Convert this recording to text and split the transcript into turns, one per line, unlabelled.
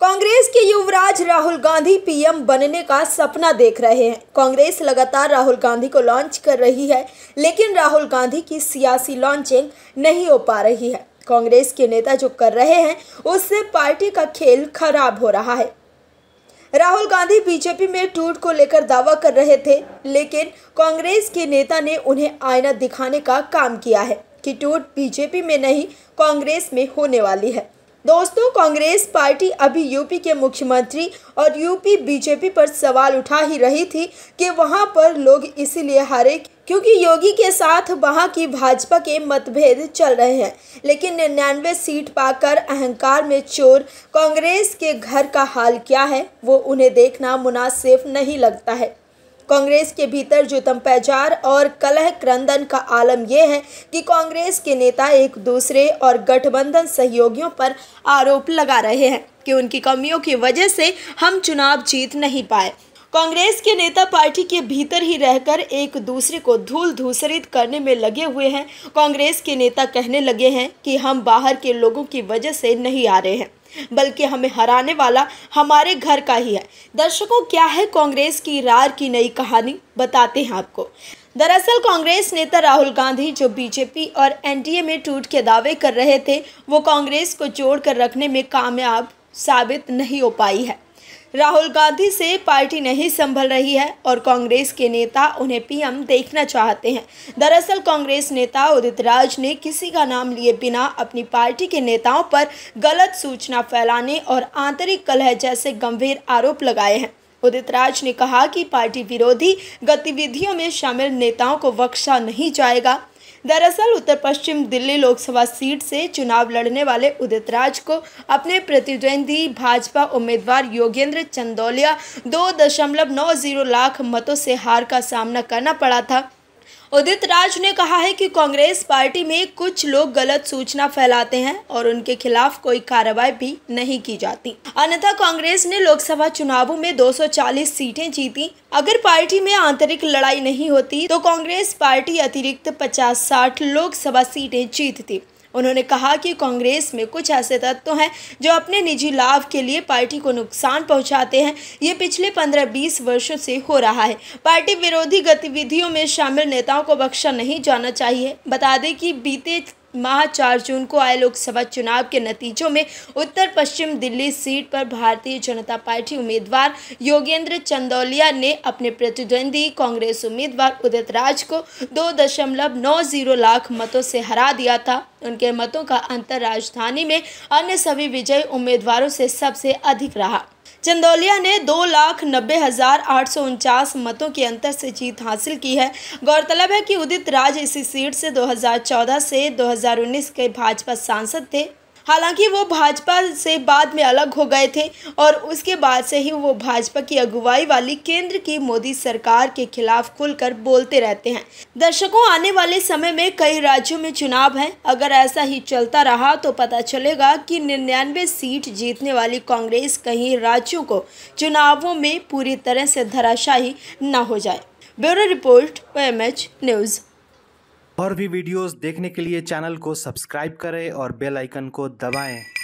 कांग्रेस के युवराज राहुल गांधी पीएम बनने का सपना देख रहे हैं। कांग्रेस लगातार राहुल गांधी को लॉन्च कर रही है, लेकिन राहुल गांधी की सियासी लॉन्चिंग नहीं हो पा रही है। कांग्रेस के नेता जो कर रहे हैं उससे पार्टी का खेल खराब हो रहा है। राहुल गांधी बीजेपी में टूट को लेकर दावा कर रहे थे, लेकिन कांग्रेस के नेता ने उन्हें आईना दिखाने का काम किया है कि टूट बीजेपी में नहीं कांग्रेस में होने वाली है। दोस्तों, कांग्रेस पार्टी अभी यूपी के मुख्यमंत्री और यूपी बीजेपी पर सवाल उठा ही रही थी कि वहां पर लोग इसीलिए हारे क्योंकि योगी के साथ वहां की भाजपा के मतभेद चल रहे हैं। लेकिन 99 सीट पाकर अहंकार में चोर कांग्रेस के घर का हाल क्या है वो उन्हें देखना मुनासिब नहीं लगता है। कांग्रेस के भीतर जो तमपैजार और कलह क्रंदन का आलम यह है कि कांग्रेस के नेता एक दूसरे और गठबंधन सहयोगियों पर आरोप लगा रहे हैं कि उनकी कमियों की वजह से हम चुनाव जीत नहीं पाए। कांग्रेस के नेता पार्टी के भीतर ही रहकर एक दूसरे को धूल धूसरित करने में लगे हुए हैं। कांग्रेस के नेता कहने लगे हैं कि हम बाहर के लोगों की वजह से नहीं आ रहे हैं, बल्कि हमें हराने वाला हमारे घर का ही है। दर्शकों, क्या है कांग्रेस की रार की नई कहानी, बताते हैं आपको। दरअसल कांग्रेस नेता राहुल गांधी जो बीजेपी और एनडीए में टूट के दावे कर रहे थे, वो कांग्रेस को जोड़कर रखने में कामयाब साबित नहीं हो पाई है। राहुल गांधी से पार्टी नहीं संभल रही है और कांग्रेस के नेता उन्हें पीएम देखना चाहते हैं। दरअसल कांग्रेस नेता उदित राज ने किसी का नाम लिए बिना अपनी पार्टी के नेताओं पर गलत सूचना फैलाने और आंतरिक कलह जैसे गंभीर आरोप लगाए हैं। उदित राज ने कहा कि पार्टी विरोधी गतिविधियों में शामिल नेताओं को बख्शा नहीं जाएगा। दरअसल उत्तर पश्चिम दिल्ली लोकसभा सीट से चुनाव लड़ने वाले उदित राज को अपने प्रतिद्वंदी भाजपा उम्मीदवार योगेंद्र चंदौलिया 2.90 लाख मतों से हार का सामना करना पड़ा था। उदित राज ने कहा है कि कांग्रेस पार्टी में कुछ लोग गलत सूचना फैलाते हैं और उनके खिलाफ कोई कार्रवाई भी नहीं की जाती। अन्यथा कांग्रेस ने लोकसभा चुनावों में 240 सीटें जीती। अगर पार्टी में आंतरिक लड़ाई नहीं होती तो कांग्रेस पार्टी अतिरिक्त 50-60 लोकसभा सीटें जीतती। उन्होंने कहा कि कांग्रेस में कुछ ऐसे तत्व हैं जो अपने निजी लाभ के लिए पार्टी को नुकसान पहुंचाते हैं। ये पिछले 15-20 वर्षों से हो रहा है। पार्टी विरोधी गतिविधियों में शामिल नेताओं को बख्शा नहीं जाना चाहिए। बता दें कि बीते माह 4 जून को आए लोकसभा चुनाव के नतीजों में उत्तर पश्चिम दिल्ली सीट पर भारतीय जनता पार्टी उम्मीदवार योगेंद्र चंदौलिया ने अपने प्रतिद्वंदी कांग्रेस उम्मीदवार उदित राज को 2.90 लाख मतों से हरा दिया था। उनके मतों का अंतर राजधानी में अन्य सभी विजयी उम्मीदवारों से सबसे अधिक रहा। चंदौलिया ने 2,90,849 मतों के अंतर से जीत हासिल की है। गौरतलब है कि उदित राज इसी सीट से 2014 से 2019 के भाजपा सांसद थे। हालांकि वो भाजपा से बाद में अलग हो गए थे और उसके बाद से ही वो भाजपा की अगुवाई वाली केंद्र की मोदी सरकार के खिलाफ खुलकर बोलते रहते हैं। दर्शकों, आने वाले समय में कई राज्यों में चुनाव हैं। अगर ऐसा ही चलता रहा तो पता चलेगा कि 99 सीट जीतने वाली कांग्रेस कई राज्यों को चुनावों में पूरी तरह से धराशायी न हो जाए। Bureau report, OMH news.
और भी वीडियोस देखने के लिए चैनल को सब्सक्राइब करें और बेल आइकन को दबाएं।